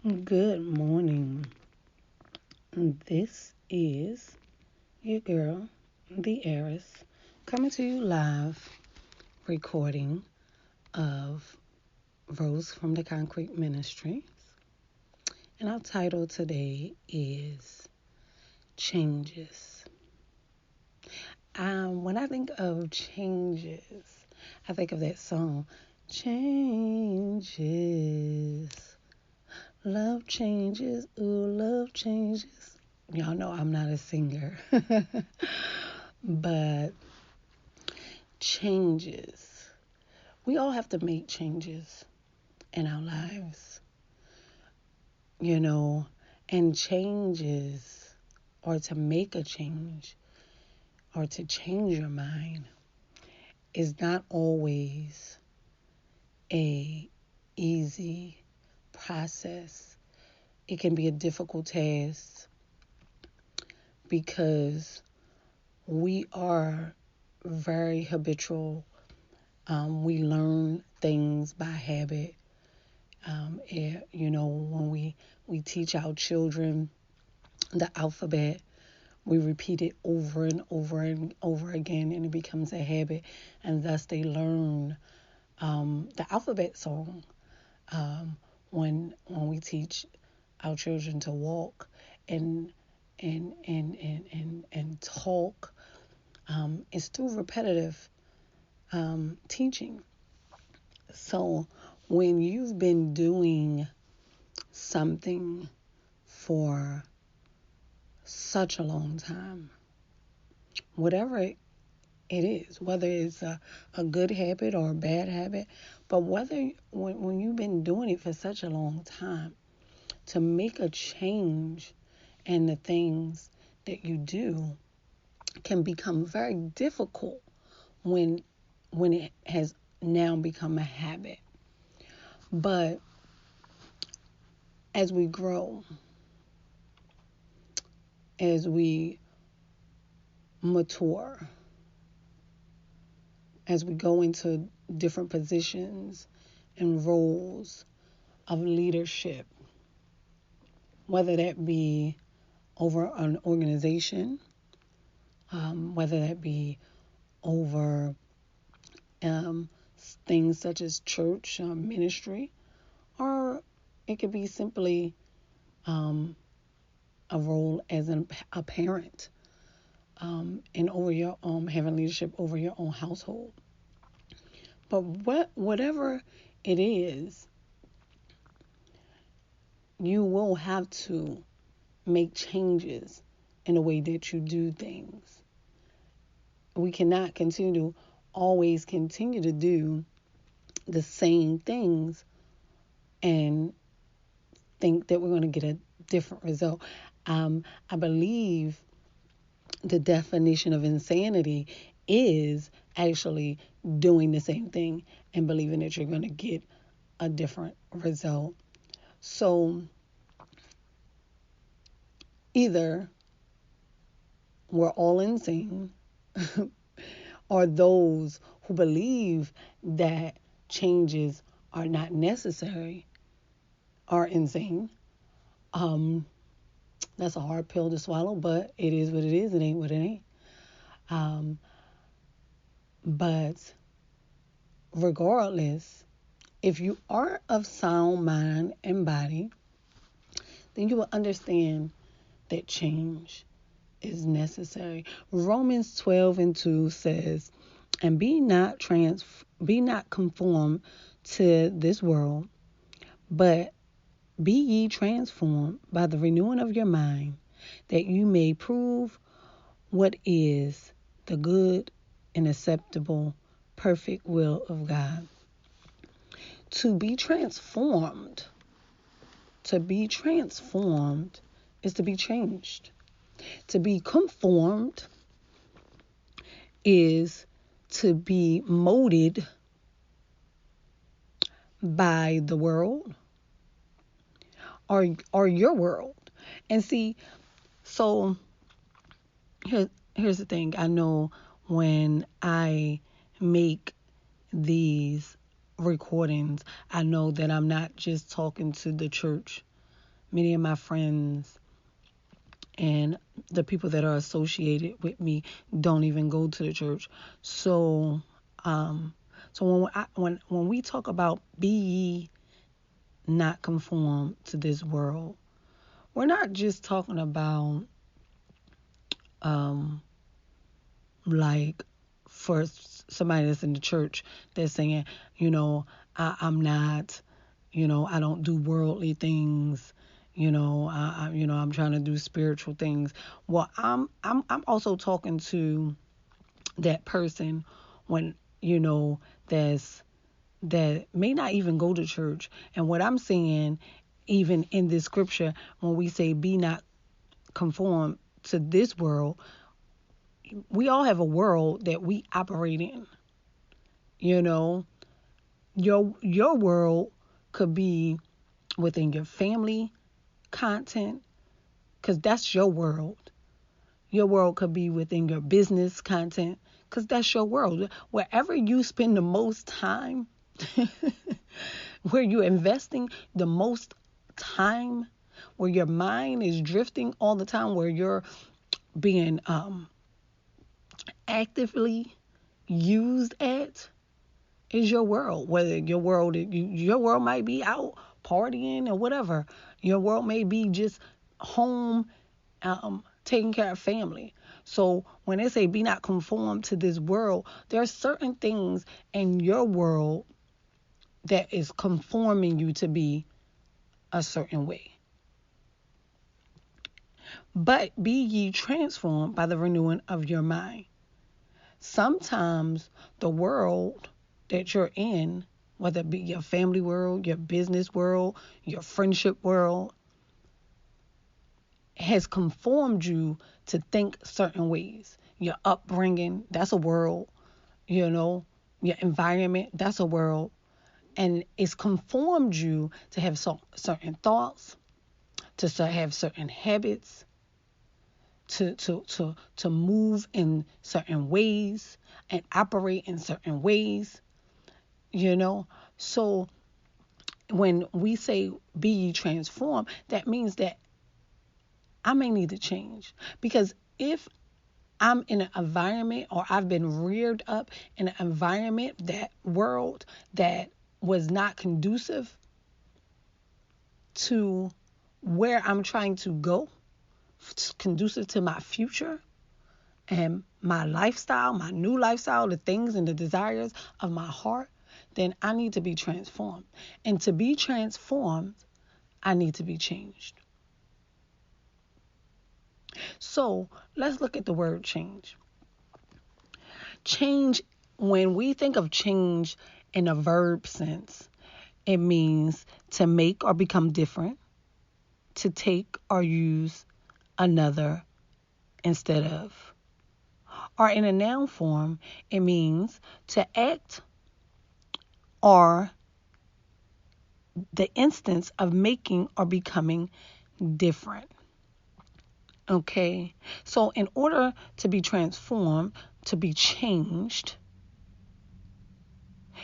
Good morning. This is your girl, the heiress, coming to you live, recording of Rose from the Concrete Ministries. And our title today is Changes. When I think of changes, I think of that song, Changes. Love changes, ooh, love changes. Y'all know I'm not a singer, but changes. We all have to make changes in our lives, you know, and changes, or to make a change, or to change your mind, is not always a easy process. It can be a difficult task because we are very habitual. We learn things by habit. When we teach our children the alphabet, we repeat it over and over and over again, and it becomes a habit, and thus they learn the alphabet song. When we teach our children to walk and talk, it's through repetitive teaching. So when you've been doing something for such a long time, whatever it is, whether it's a good habit or a bad habit, but when you've been doing it for such a long time, to make a change in the things that you do can become very difficult when it has now become a habit. But as we grow, as we mature, as we go into different positions and roles of leadership, whether that be over an organization, whether that be over things such as church, ministry, or it could be simply a role as a parent, and over your having leadership over your own household. But whatever it is, you will have to make changes in the way that you do things. We cannot always continue to do the same things and think that we're going to get a different result. I believe the definition of insanity is actually doing the same thing and believing that you're going to get a different result. So either we're all insane or those who believe that changes are not necessary are insane. That's a hard pill to swallow, but it is what it is. It ain't what it ain't. But regardless, if you are of sound mind and body, then you will understand that change is necessary. Romans 12:2 says, "And be not conformed to this world, but be ye transformed by the renewing of your mind, that you may prove what is the good and acceptable, perfect will of God." To be transformed is to be changed. To be conformed is to be molded by the world or your world. And see, so here's the thing. I know when I make these recordings, I know that I'm not just talking to the church. many of my friends and the people that are associated with me don't even go to the church. So, when we talk about be ye not conformed to this world, we're not just talking about like for somebody that's in the church that's saying, I'm not, I don't do worldly things. I'm trying to do spiritual things. Well, I'm also talking to that person when, that's that may not even go to church. And what I'm saying, even in this scripture, when we say be not conformed to this world, we all have a world that we operate in. Your world could be within your family content, because that's your world. Your world could be within your business content, because that's your world. Wherever you spend the most time, where you're investing the most time, where your mind is drifting all the time, where you're being actively used at, is your world. Whether your world might be out partying or whatever. Your world may be just home, taking care of family. So when they say be not conformed to this world, there are certain things in your world that is conforming you to be a certain way. But be ye transformed by the renewing of your mind. Sometimes the world that you're in, whether it be your family world, your business world, your friendship world, has conformed you to think certain ways. Your upbringing, that's a world, your environment, that's a world. And it's conformed you to have certain thoughts, to have certain habits, to move in certain ways and operate in certain ways, So when we say be ye transformed, that means that I may need to change. Because if I'm in an environment, or I've been reared up in an environment, that world that was not conducive to where I'm trying to go, conducive to my future and my lifestyle, my new lifestyle, the things and the desires of my heart, then I need to be transformed. And to be transformed, I need to be changed. So let's look at the word change. Change, when we think of change in a verb sense, it means to make or become different, to take or use another instead of. Or in a noun form, it means to act or the instance of making or becoming different. Okay, so in order to be transformed, to be changed,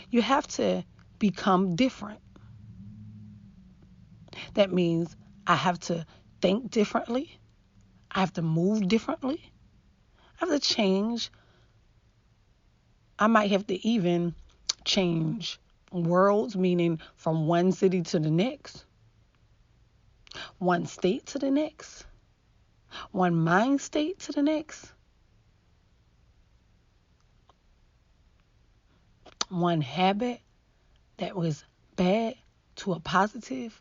you have to become different. That means I have to think differently. I have to move differently. I have to change. I might have to even change worlds, meaning from one city to the next, one state to the next, one mind state to the next, one habit that was bad to a positive.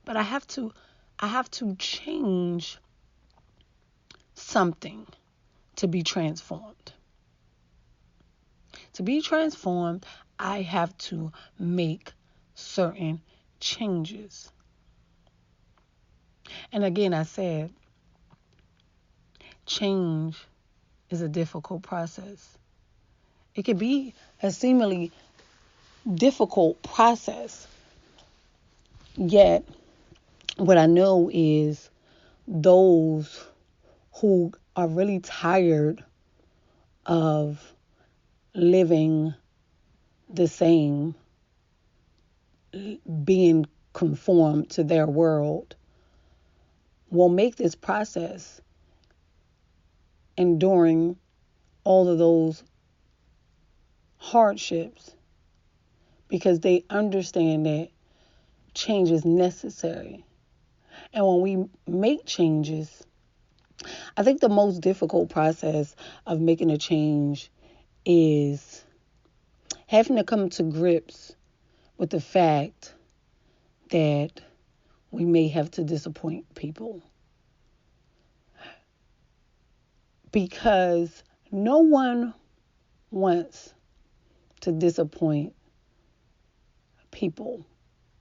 But I have to change something to be transformed. To be transformed, I have to make certain changes. And again, I said, change is a difficult process. It could be a seemingly difficult process, yet what I know is those who are really tired of living the same, being conformed to their world, will make this process enduring all of those hardships because they understand that change is necessary. And when we make changes, I think the most difficult process of making a change is having to come to grips with the fact that we may have to disappoint people. Because no one wants to disappoint people,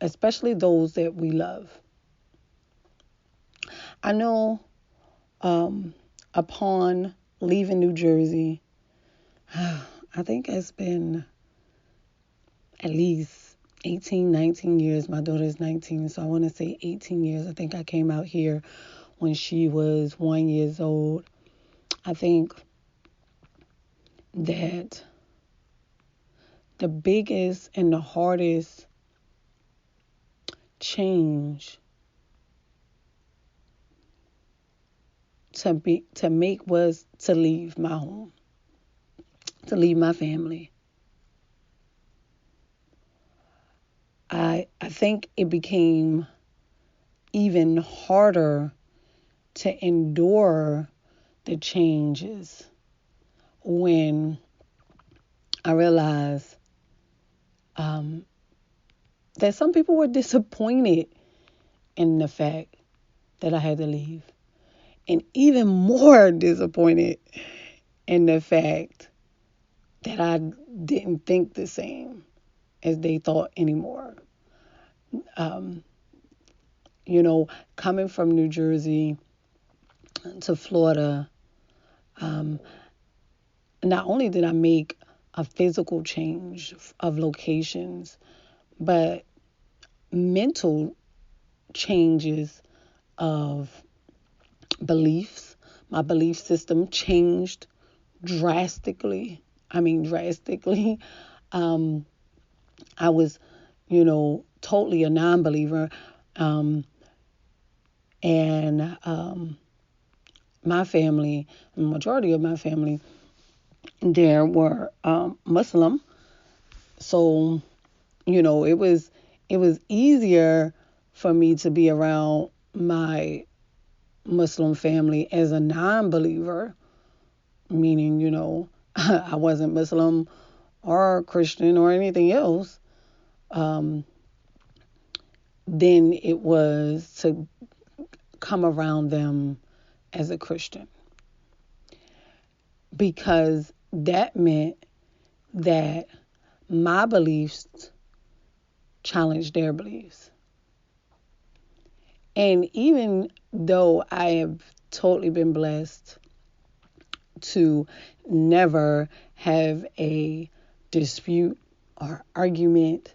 especially those that we love. I know upon leaving New Jersey, I think it's been at least 18, 19 years. My daughter is 19, so I want to say 18 years. I think I came out here when she was 1 year old. I think that the biggest and the hardest change to make was to leave my home, to leave my family. I think it became even harder to endure the changes when I realized that some people were disappointed in the fact that I had to leave, and even more disappointed in the fact that I didn't think the same as they thought anymore. Coming from New Jersey to Florida, not only did I make a physical change of locations, but mental changes of beliefs. My belief system changed drastically. I mean, drastically. I was, totally a non-believer. And my family, the majority of my family, there were Muslim. So, it was easier for me to be around my Muslim family as a non-believer, meaning, I wasn't Muslim or Christian or anything else, than it was to come around them as a Christian. Because that meant that my beliefs challenged their beliefs. And even though I have totally been blessed to never have a dispute or argument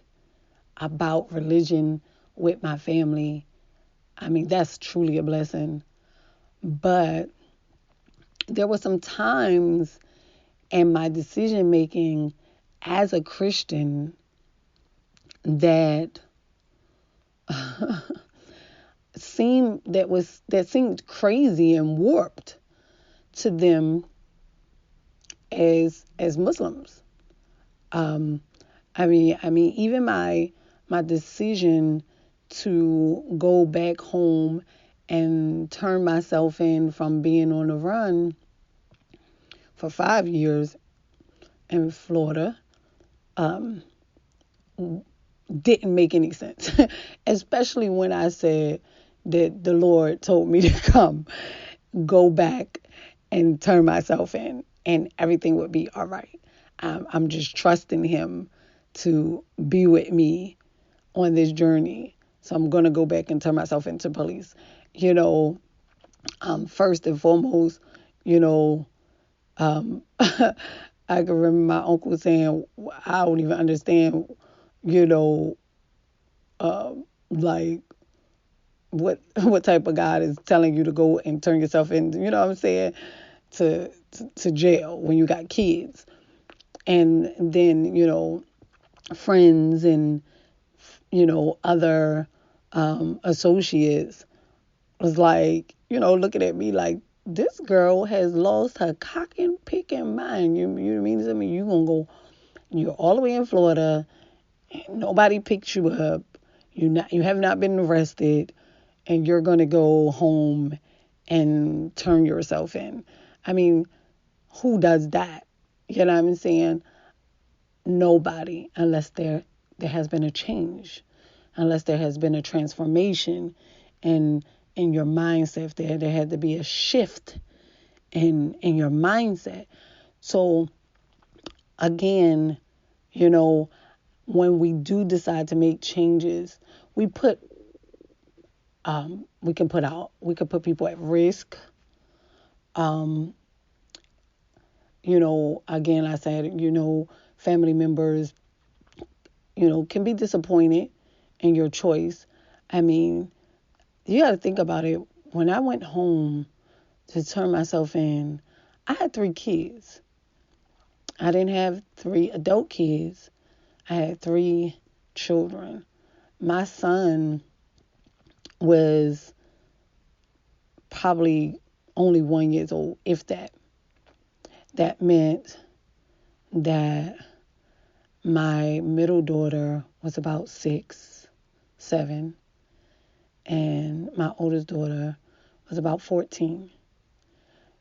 about religion with my family, I mean, that's truly a blessing. But there were some times in my decision making as a Christian that seemed crazy and warped to them as Muslims. I mean, even my decision to go back home and turn myself in from being on the run for 5 years in Florida didn't make any sense, especially when I said that the Lord told me to go back and turn myself in, and everything would be all right. I'm just trusting Him to be with me on this journey. So I'm going to go back and turn myself into police. First and foremost, I can remember my uncle saying, I don't even understand, like what type of God is telling you to go and turn yourself in, what I'm saying, to jail when you got kids. And then, friends and, other associates was like, looking at me like, this girl has lost her cock and picking mind. You know what I mean? I mean, you're all the way in Florida. Nobody picked you up. You have not been arrested, and you're going to go home and turn yourself in. I mean, who does that? You know what I'm saying? Nobody, unless there has been a change, unless there has been a transformation in your mindset. There had to be a shift in your mindset. So again, when we do decide to make changes, we can put people at risk. Um, again, I said, family members, can be disappointed in your choice. I mean, you got to think about it. When I went home to turn myself in, I had 3 kids. I didn't have 3 adult kids. I had 3 children. My son was probably only 1 year old, if that. That meant that my middle daughter was about 6, 7, and my oldest daughter was about 14.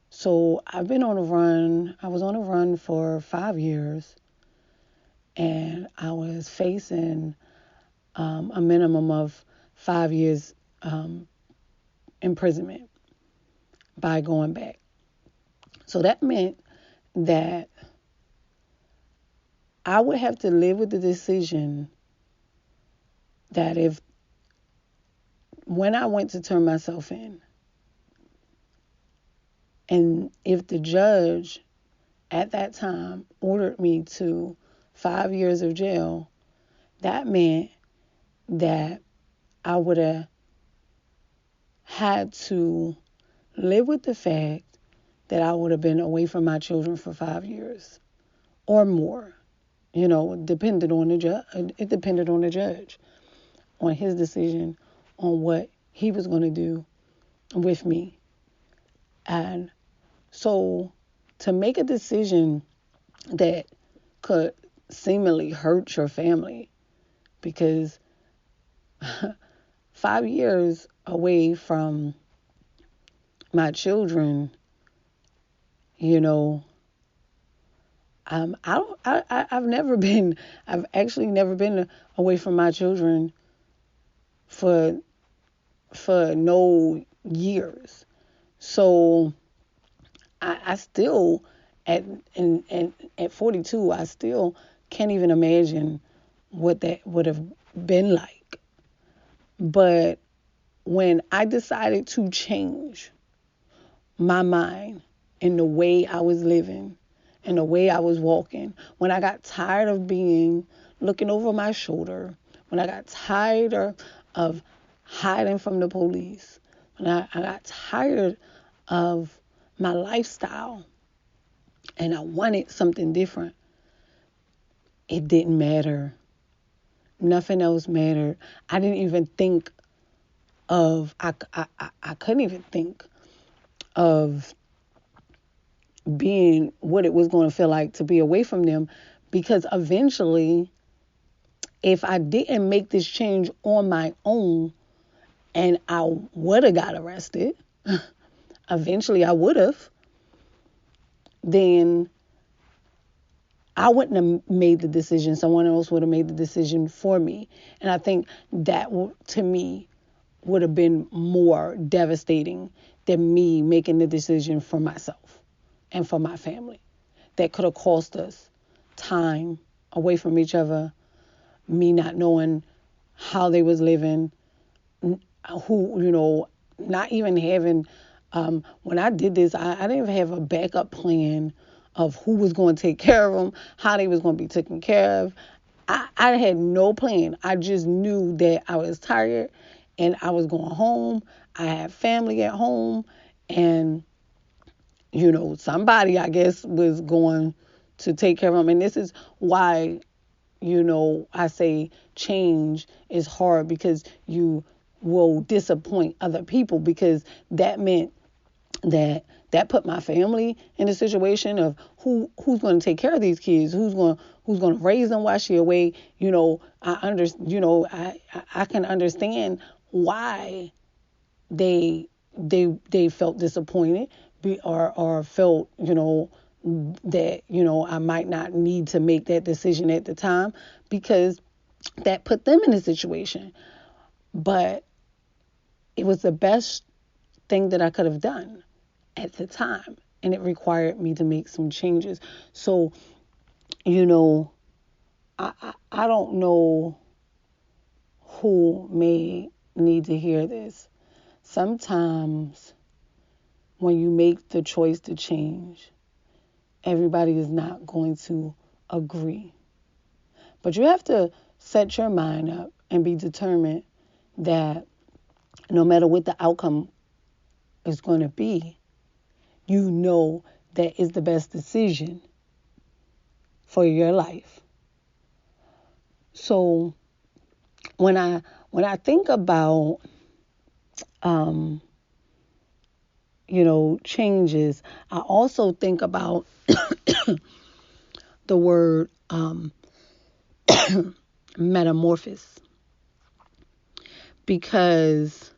So I've been on a run. I was on a run for 5 years, and I was facing a minimum of 5 years imprisonment by going back. So that meant that I would have to live with the decision that when I went to turn myself in, and if the judge at that time ordered me to 5 years of jail, that meant that I would have had to live with the fact that I would have been away from my children for 5 years or more. Depended on the judge. It depended on the judge, on his decision, on what he was going to do with me. And so to make a decision that could seemingly hurt your family, because 5 years away from my children, I've actually never been away from my children for no years. So I still at 42, I still can't even imagine what that would have been like. But when I decided to change my mind and the way I was living and the way I was walking, when I got tired of looking over my shoulder, when I got tired of hiding from the police, when I got tired of my lifestyle and I wanted something different, it didn't matter. Nothing else mattered. I didn't even think I couldn't even think of being what it was going to feel like to be away from them, because eventually, if I didn't make this change on my own and I would have got arrested, eventually I would have, then I wouldn't have made the decision. Someone else would have made the decision for me. And I think that, to me, would have been more devastating than me making the decision for myself and for my family. That could have cost us time away from each other, me not knowing how they was living, not even having, when I did this, I didn't even have a backup plan of who was going to take care of them, how they was going to be taken care of. I had no plan. I just knew that I was tired and I was going home. I had family at home, and, somebody, I guess, was going to take care of them. And this is why, I say change is hard, because you will disappoint other people, because that meant that put my family in a situation of who's going to take care of these kids, who's going to raise them while she away. I can understand why they felt disappointed, or felt, that, I might not need to make that decision at the time, because that put them in a situation. But it was the best thing that I could have done at the time, and it required me to make some changes. So, I don't know who may need to hear this. Sometimes when you make the choice to change, everybody is not going to agree. But you have to set your mind up and be determined that no matter what the outcome is going to be, you know that is the best decision for your life. So when I think about changes, I also think about the word metamorphosis, because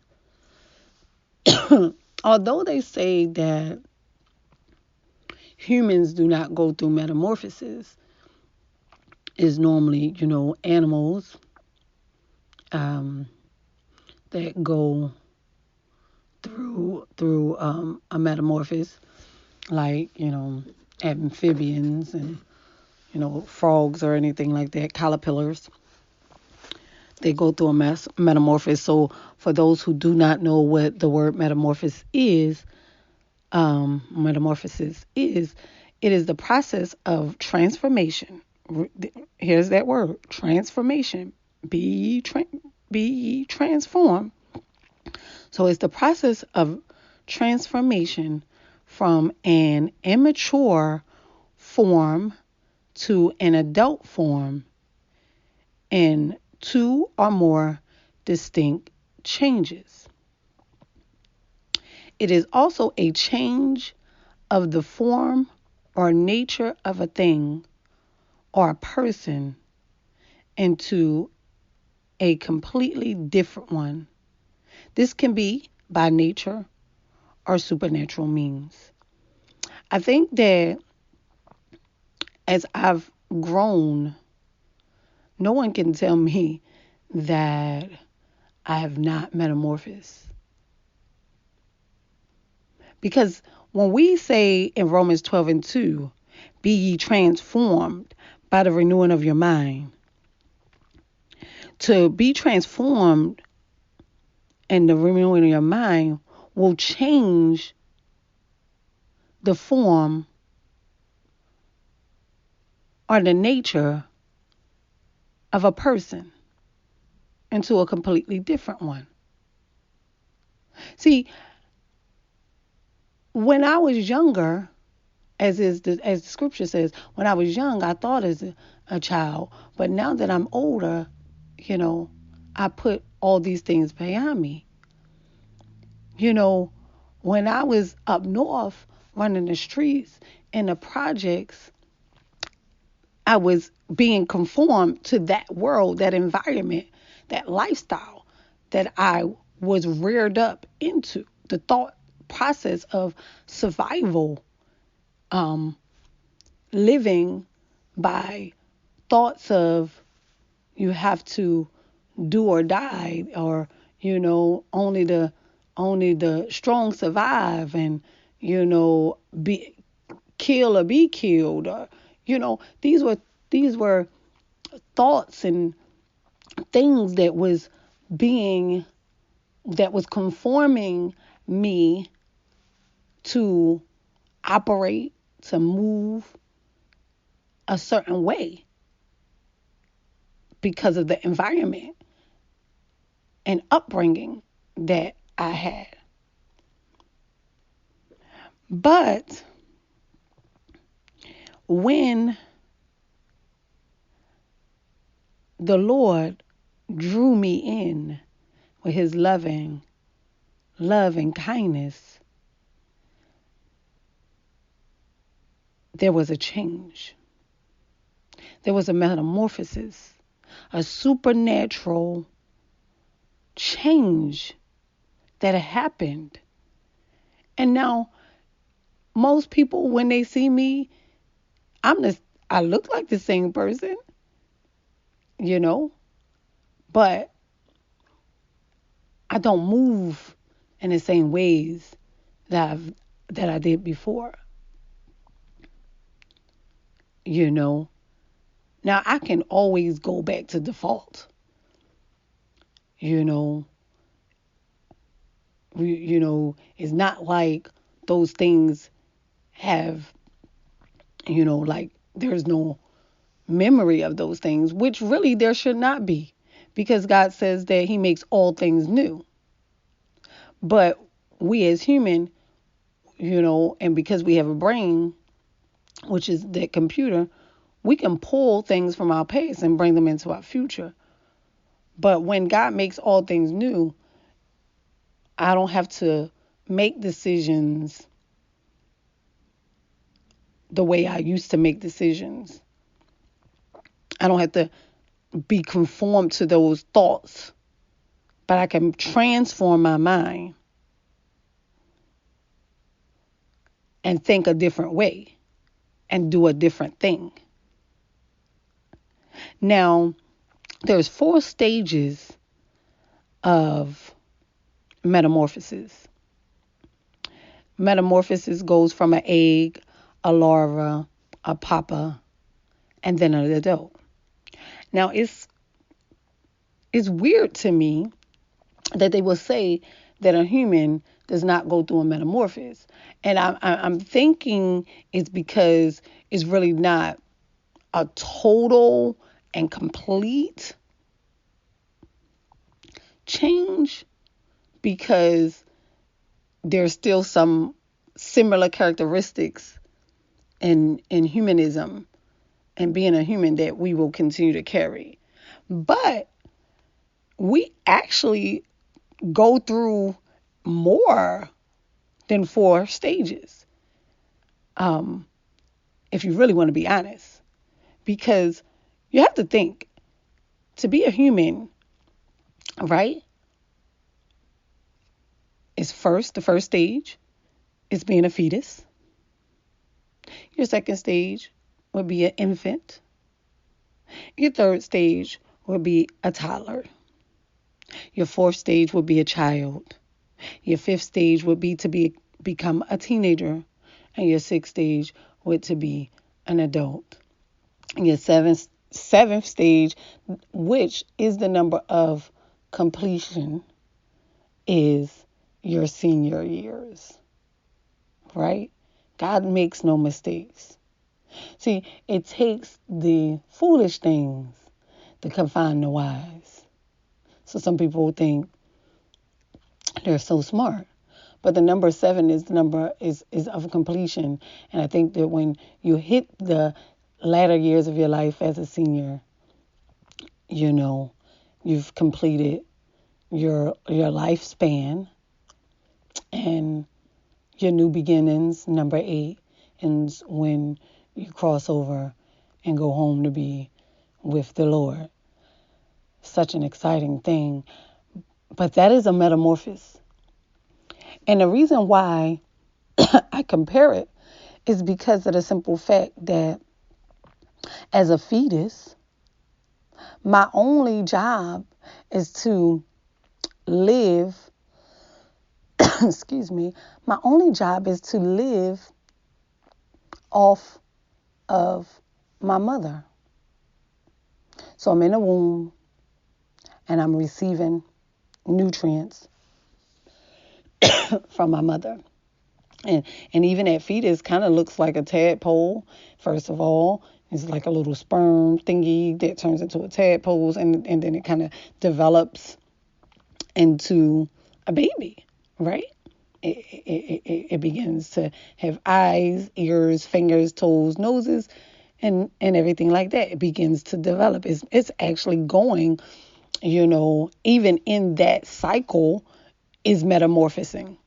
although they say that humans do not go through metamorphosis, is normally, animals that go through a metamorphosis, like, amphibians and, frogs or anything like that, caterpillars. They go through a metamorphosis. So for those who do not know what the word metamorphosis is, it is the process of transformation. Here's that word, transformation. Be ye transformed. So it's the process of transformation from an immature form to an adult form in 2 or more distinct changes. It is also a change of the form or nature of a thing or a person into a completely different one. This can be by nature or supernatural means. I think that as I've grown, no one can tell me that I have not metamorphosed. Because when we say in Romans 12:2, be ye transformed by the renewing of your mind, to be transformed and the renewing of your mind will change the form or the nature of a person into a completely different one. See, when I was younger, as the scripture says, when I was young, I thought as a child. But now that I'm older, I put all these things behind me. When I was up north running the streets in the projects, I was being conformed to that world, that environment, that lifestyle that I was reared up into. The thought process of survival, living by thoughts of you have to do or die, or only the strong survive, and be kill or be killed, or these were thoughts and things that was conforming me to operate, to move a certain way because of the environment and upbringing that I had. But when the Lord drew me in with his love and kindness, there was a change. There was a metamorphosis, a supernatural change that happened. And now most people, when they see me, I look like the same person, you know, but I don't move in the same ways that I did before, you know. Now I can always go back to default, you know. It's not like those things have, like there's no memory of those things, which really there should not be, because God says that he makes all things new. But we as human, and because we have a brain, which is that computer, we can pull things from our past and bring them into our future. But when God makes all things new, I don't have to make decisions the way I used to make decisions. I don't have to be conformed to those thoughts, but I can transform my mind and think a different way and do a different thing. Now, there's 4 stages of metamorphosis. Metamorphosis goes from an egg, a larva, a pupa, and then an adult. Now, it's weird to me that they will say that a human does not go through a metamorphosis. And I'm thinking it's because it's really not a total and complete change, because there's still some similar characteristics in humanism and being a human that we will continue to carry. But we actually go through more than 4 stages, if you really want to be honest. Because you have to think, to be a human, right, is the first stage is being a fetus. Your second stage would be an infant. Your third stage would be a toddler. Your fourth stage would be a child. Your fifth stage would be to become a teenager. And your sixth stage would to be an adult. And your seventh stage, which is the number of completion, is your senior years. Right? God makes no mistakes. See, it takes the foolish things to confound the wise. So some people think they're so smart. But the number 7 is the number is of completion. And I think that when you hit the latter years of your life as a senior, you've completed your lifespan, and your new beginnings, number 8, ends when you cross over and go home to be with the Lord. Such an exciting thing. But that is a metamorphosis. And the reason why I compare it is because of the simple fact that as a fetus, my only job is to live, excuse me, my only job is to live off of my mother. So I'm in a womb and I'm receiving nutrients from my mother. And even that fetus kind of looks like a tadpole, first of all. It's like a little sperm thingy that turns into a tadpole, and then it kind of develops into a baby, right? It begins to have eyes, ears, fingers, toes, noses, and everything like that. It begins to develop. It's actually going even in that cycle is metamorphosing.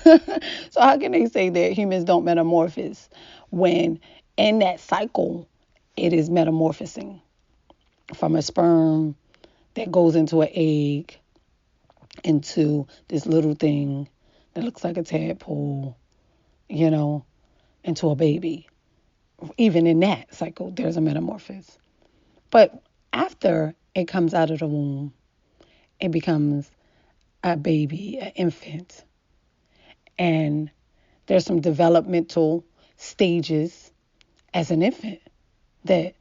So how can they say that humans don't metamorphose when in that cycle it is metamorphosing from a sperm that goes into an egg, into this little thing that looks like a tadpole, into a baby. Even in that cycle, there's a metamorphosis. But after it comes out of the womb, it becomes a baby, an infant. And there's some developmental stages as an infant that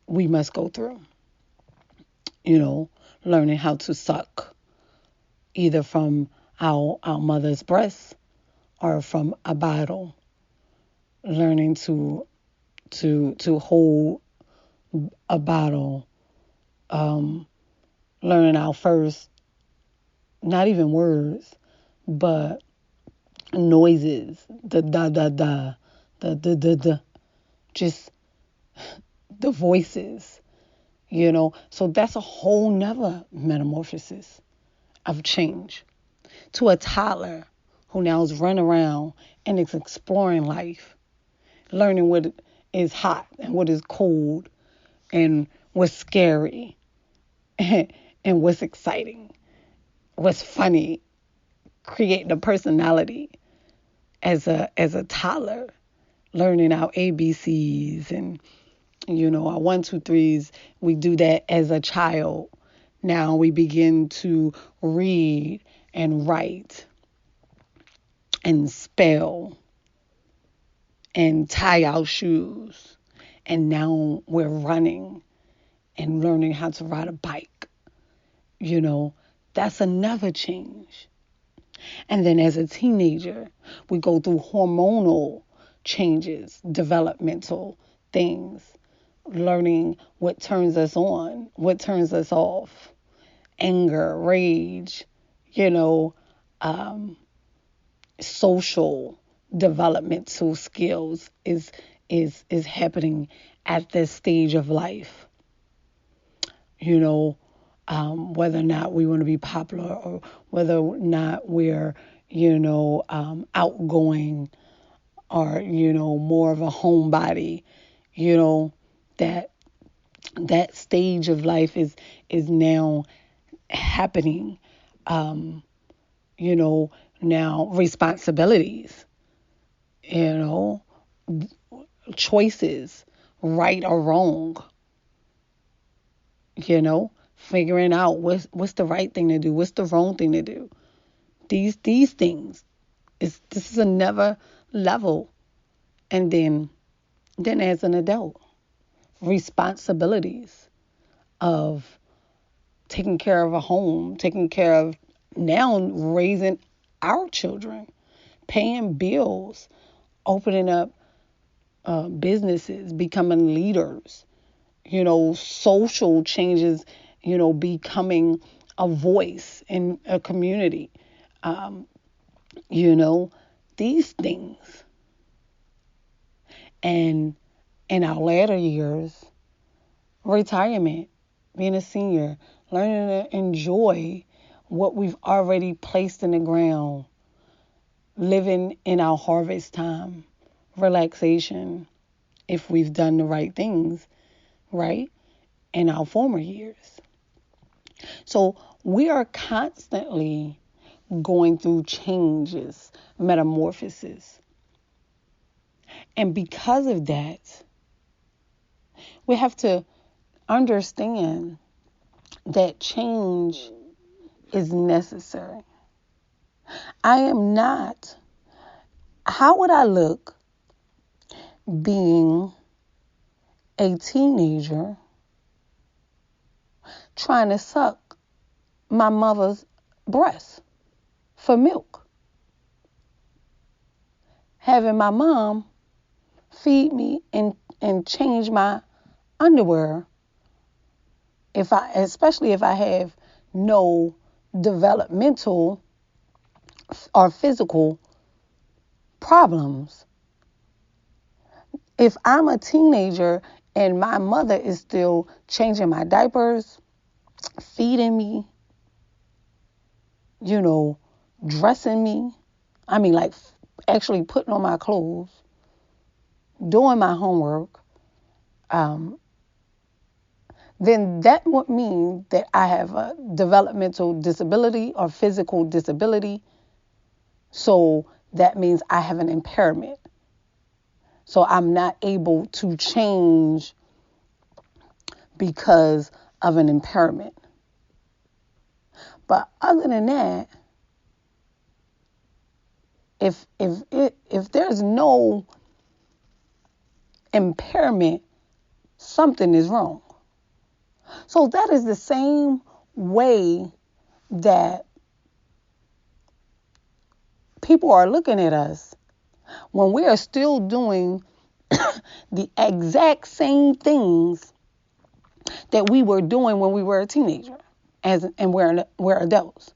we must go through. Learning how to suck either from our mother's breast or from a bottle. Learning to hold a bottle. Learning our first, not even words, but noises, the da da da, the da da da, just the voices, So that's a whole nother metamorphosis of change to a toddler who now is running around and is exploring life, learning what is hot and what is cold and what's scary and what's exciting, what's funny, creating a personality as a toddler, learning our ABCs and our 1, 2, 3s. We do that as a child. Now we begin to read and write and spell and tie our shoes. And now we're running and learning how to ride a bike. That's another change. And then as a teenager, we go through hormonal changes, developmental things, learning what turns us on, what turns us off, anger, rage, social developmental skills is happening at this stage of life. Whether or not we want to be popular or whether or not we're, outgoing or, more of a homebody, that stage of life is now happening. Now responsibilities, choices, right or wrong, figuring out what's the right thing to do, what's the wrong thing to do. These things this is another level. And then as an adult, responsibilities of taking care of a home, taking care of now raising our children, paying bills, opening up businesses, becoming leaders, social changes, becoming a voice in a community, these things. And in our later years, retirement, being a senior, learning to enjoy what we've already placed in the ground, living in our harvest time, relaxation, if we've done the right things, right, in our former years. So we are constantly going through changes, metamorphosis. And because of that, we have to understand that change is necessary. How would I look being a teenager trying to suck my mother's breast for milk? Having my mom feed me and change my underwear, especially if I have no developmental or physical problems. If I'm a teenager and my mother is still changing my diapers feeding me, dressing me. I mean, like actually putting on my clothes, doing my homework, then that would mean that I have a developmental disability or physical disability. So that means I have an impairment. So I'm not able to change because of an impairment. But other than that, if there's no impairment, something is wrong. So that is the same way that people are looking at us when we are still doing the exact same things that we were doing when we were a teenager and we're adults.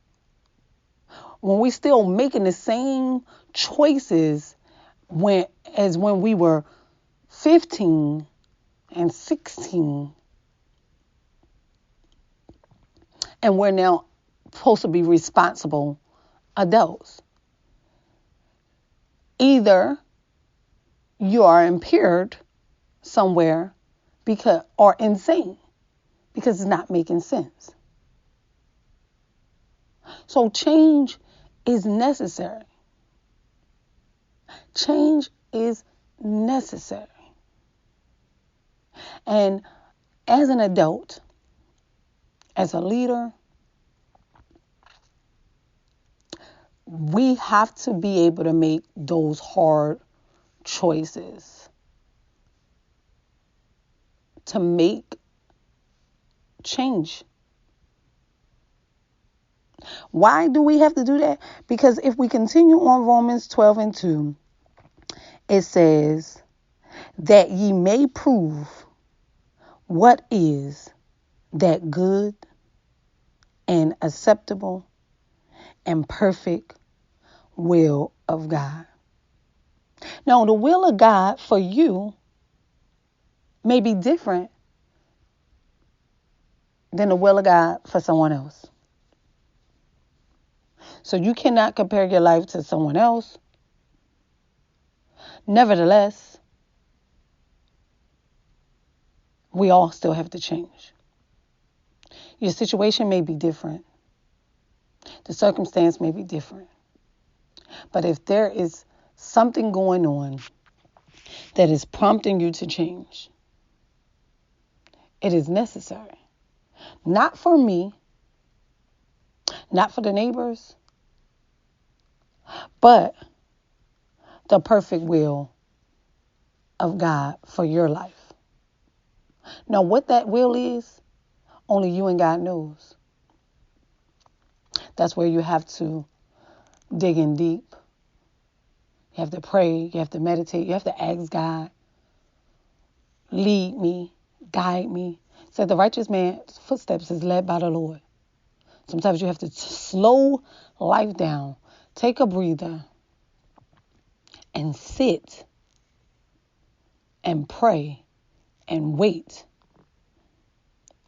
When we're still making the same choices as when we were 15 and 16, and we're now supposed to be responsible adults. Either you are impaired somewhere or insane because it's not making sense. So change is necessary. Change is necessary. And as an adult, as a leader, we have to be able to make those hard choices to make change. Why do we have to do that? Because if we continue on Romans 12:2, it says that ye may prove what is that good and acceptable and perfect will of God. Now, the will of God for you may be different than the will of God for someone else. So you cannot compare your life to someone else. Nevertheless, we all still have to change. Your situation may be different. The circumstance may be different. But if there is something going on that is prompting you to change, it is necessary. Not for me, not for the neighbors, but the perfect will of God for your life. Now, what that will is, only you and God knows. That's where you have to dig in deep. You have to pray. You have to meditate. You have to ask God, lead me, guide me. Said the righteous man's footsteps is led by the Lord. Sometimes you have to slow life down, take a breather, and sit and pray and wait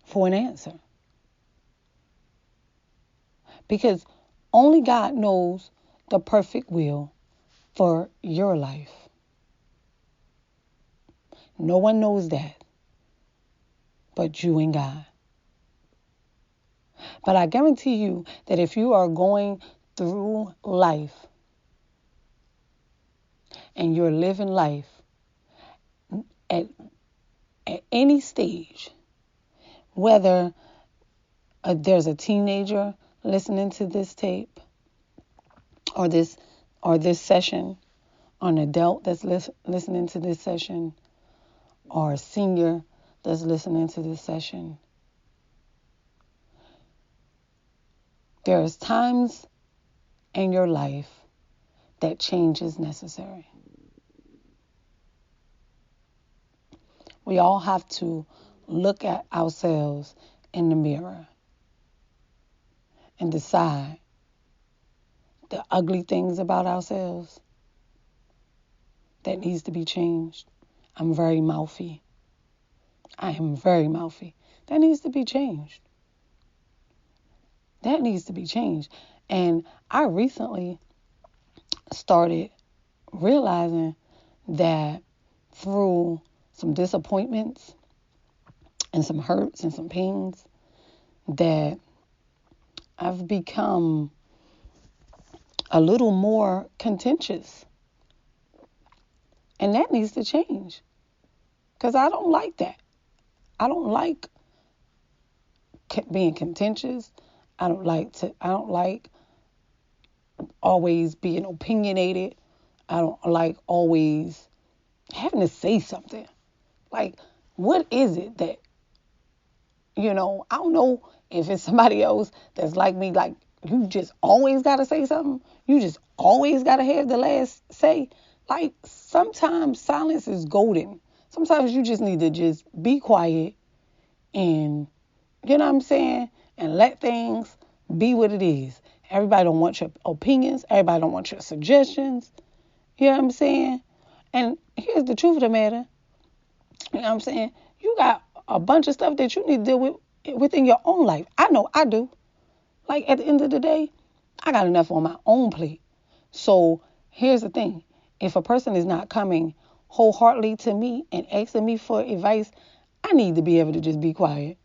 for an answer. Because only God knows the perfect will for your life. No one knows that but you and God. But I guarantee you that if you are going through life and you're living life at any stage, whether there's a teenager listening to this tape or this session, or an adult that's listening to this session, or a senior that's listening to this session, there's times in your life that change is necessary. We all have to look at ourselves in the mirror and decide the ugly things about ourselves that needs to be changed. I'm very mouthy. I am very mouthy. That needs to be changed. That needs to be changed. And I recently started realizing that through some disappointments and some hurts and some pains, that I've become a little more contentious. And that needs to change. Because I don't like that. I don't like being contentious. I don't like always being opinionated. I don't like always having to say something. Like, what is it that, I don't know if it's somebody else that's like me, like, you just always got to say something. You just always got to have the last say. Like, sometimes silence is golden. Sometimes you just need to just be quiet and, you know what I'm saying, and let things be what it is. Everybody don't want your opinions. Everybody don't want your suggestions. You know what I'm saying? And here's the truth of the matter. You know what I'm saying? You got a bunch of stuff that you need to deal with within your own life. I know I do. Like, at the end of the day, I got enough on my own plate. So here's the thing. If a person is not coming wholeheartedly to me and asking me for advice, I need to be able to just be quiet.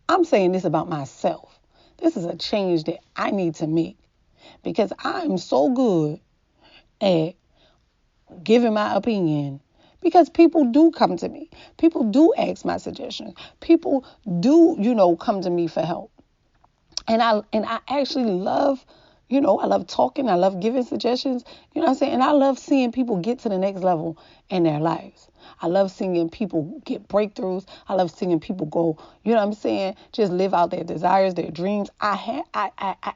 I'm saying this about myself. This is a change that I need to make because I'm so good at giving my opinion because people do come to me. People do ask my suggestions. People do, come to me for help. And I actually love, I love talking. I love giving suggestions. You know what I'm saying? And I love seeing people get to the next level in their lives. I love seeing people get breakthroughs. I love seeing people go, you know what I'm saying, just live out their desires, their dreams. I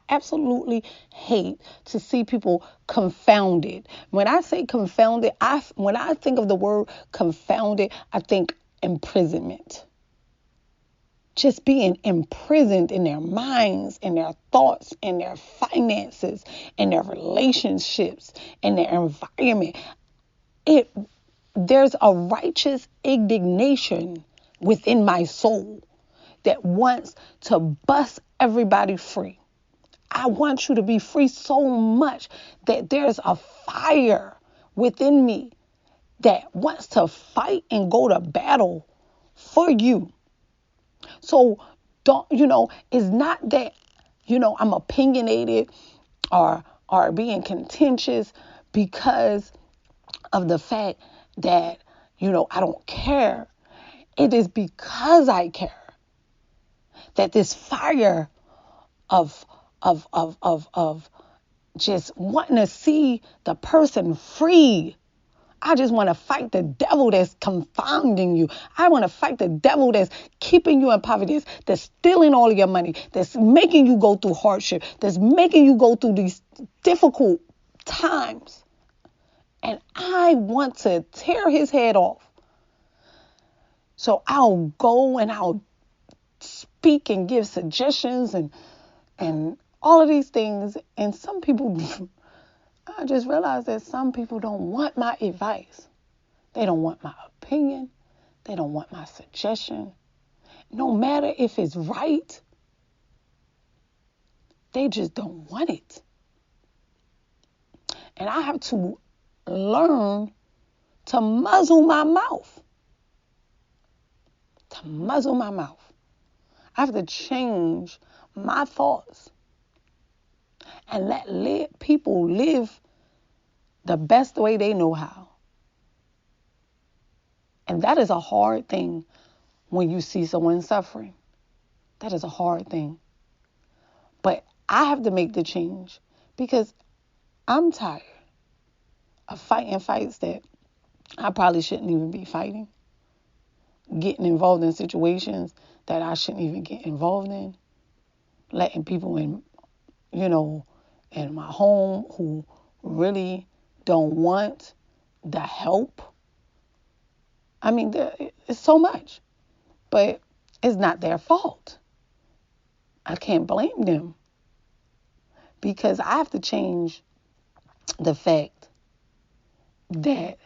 absolutely hate to see people confounded. When I say confounded, when I think of the word confounded, I think imprisonment. Just being imprisoned in their minds, in their thoughts, in their finances, in their relationships, in their environment. There's a righteous indignation within my soul that wants to bust everybody free. I want you to be free so much that there's a fire within me that wants to fight and go to battle for you. So it's not that, I'm opinionated or being contentious because of the fact that, I don't care. It is because I care that this fire of just wanting to see the person free. I just want to fight the devil that's confounding you. I want to fight the devil that's keeping you in poverty, that's stealing all of your money, that's making you go through hardship, that's making you go through these difficult times. And I want to tear his head off. So I'll go and I'll speak and give suggestions and all of these things. And some people, I just realized that some people don't want my advice. They don't want my opinion. They don't want my suggestion. No matter if it's right, they just don't want it. And I have to learn to muzzle my mouth. To muzzle my mouth. I have to change my thoughts and let people live the best way they know how. And that is a hard thing when you see someone suffering. That is a hard thing. But I have to make the change because I'm tired of fighting fights that I probably shouldn't even be fighting. Getting involved in situations that I shouldn't even get involved in. Letting people in, in my home who really don't want the help. I mean, it's so much. But it's not their fault. I can't blame them. Because I have to change the fact that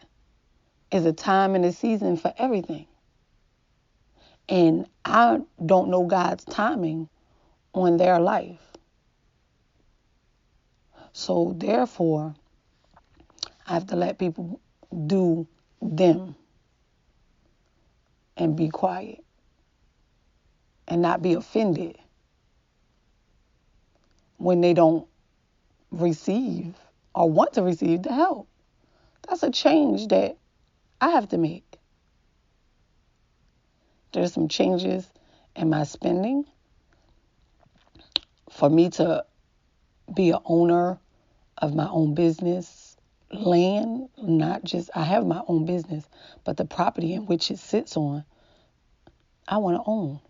it's a time and a season for everything. And I don't know God's timing on their life. So therefore, I have to let people do them and be quiet and not be offended when they don't receive or want to receive the help. That's a change that I have to make. There's some changes in my spending for me to be an owner of my own business, land, not just, I have my own business, but the property in which it sits on, I want to own.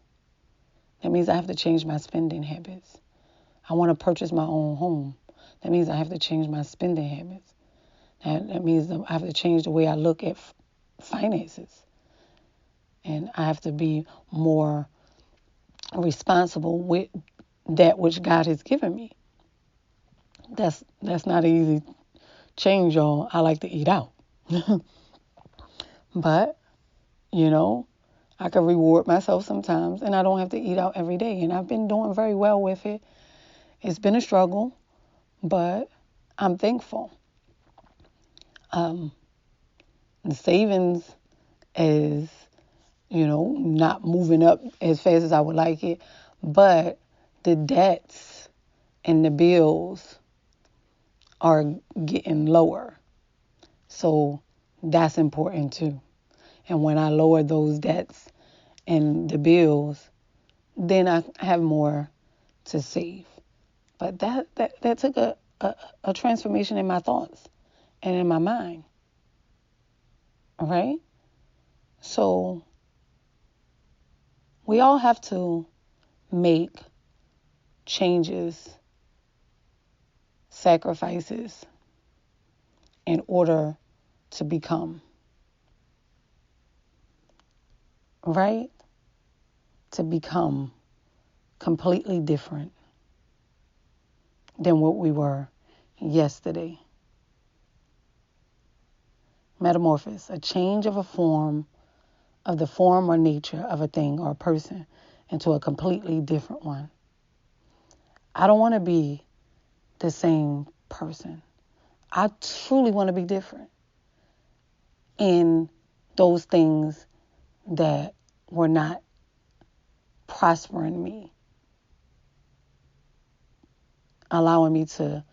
That means I have to change my spending habits. I want to purchase my own home. That means I have to change my spending habits. That means I have to change the way I look at finances. And I have to be more responsible with that which God has given me. That's not an easy change, y'all. I like to eat out. But, I can reward myself sometimes, and I don't have to eat out every day. And I've been doing very well with it. It's been a struggle, but I'm thankful. The savings is, not moving up as fast as I would like it, but the debts and the bills are getting lower. So that's important too. And when I lower those debts and the bills, then I have more to save. But that took a transformation in my thoughts and in my mind. All right? So we all have to make changes, sacrifices in order to become. Right? To become completely different than what we were yesterday. Metamorphosis, a change of the form or nature of a thing or a person into a completely different one. I don't want to be the same person. I truly want to be different in those things that were not prospering me, allowing me to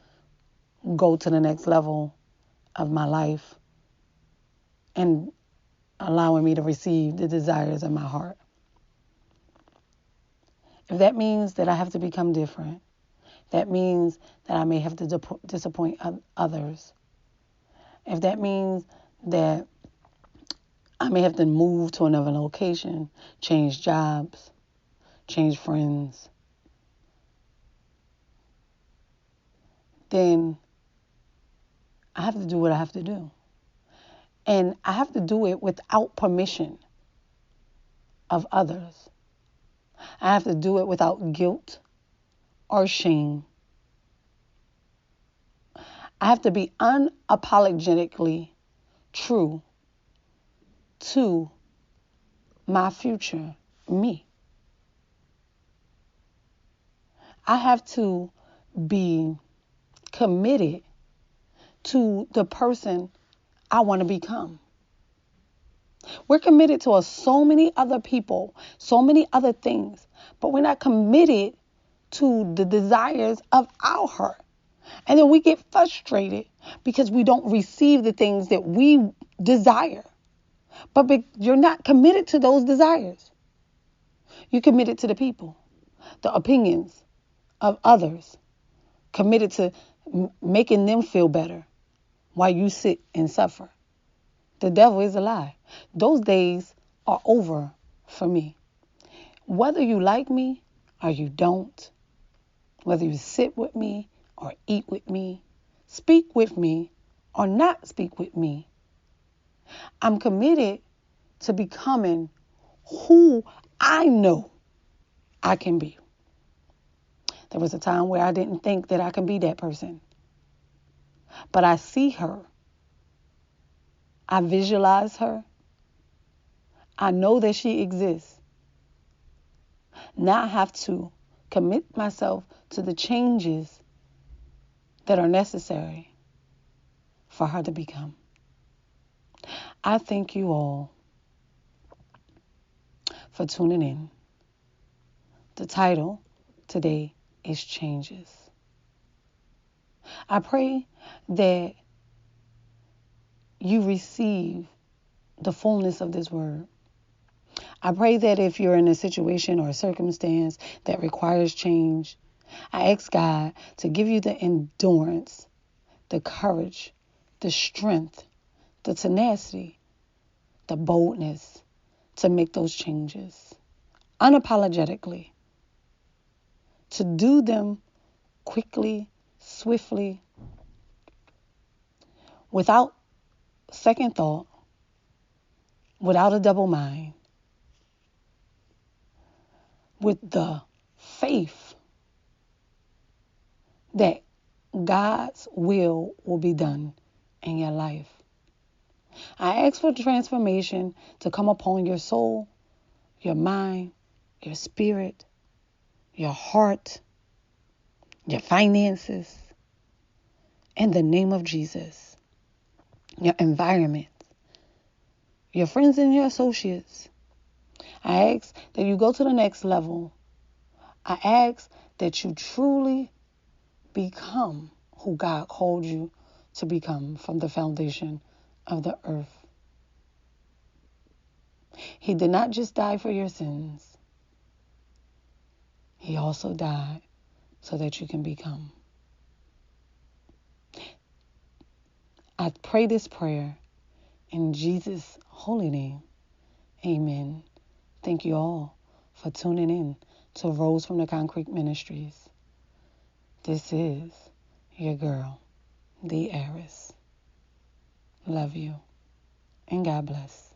go to the next level of my life and allowing me to receive the desires of my heart. If that means that I have to become different, that means that I may have to disappoint others. If that means that I may have to move to another location, change jobs, change friends, then I have to do what I have to do. And I have to do it without permission of others. I have to do it without guilt or shame. I have to be unapologetically true to my future me. I have to be committed to the person I want to become. We're committed to so many other people, so many other things, but we're not committed to the desires of our heart. And then we get frustrated because we don't receive the things that we desire. But you're not committed to those desires. You're committed to the people, the opinions of others, committed to making them feel better while you sit and suffer. The devil is a lie. Those days are over for me. Whether you like me or you don't, whether you sit with me or eat with me, speak with me or not speak with me, I'm committed to becoming who I know I can be. There was a time where I didn't think that I can be that person. But I see her. I visualize her. I know that she exists. Now I have to commit myself to the changes that are necessary for her to become. I thank you all for tuning in. The title today is Changes. I pray that you receive the fullness of this word. I pray that if you're in a situation or a circumstance that requires change, I ask God to give you the endurance, the courage, the strength, the tenacity, the boldness to make those changes unapologetically, to do them quickly, swiftly, without second thought, without a double mind, with the faith that God's will be done in your life. I ask for transformation to come upon your soul, your mind, your spirit, your heart, your finances, in the name of Jesus. Your environment, your friends and your associates. I ask that you go to the next level. I ask that you truly become who God called you to become from the foundation of the earth. He did not just die for your sins. He also died so that you can become. I pray this prayer in Jesus' holy name. Amen. Thank you all for tuning in to Rose from the Concrete Ministries. This is your girl, the heiress. Love you, and God bless.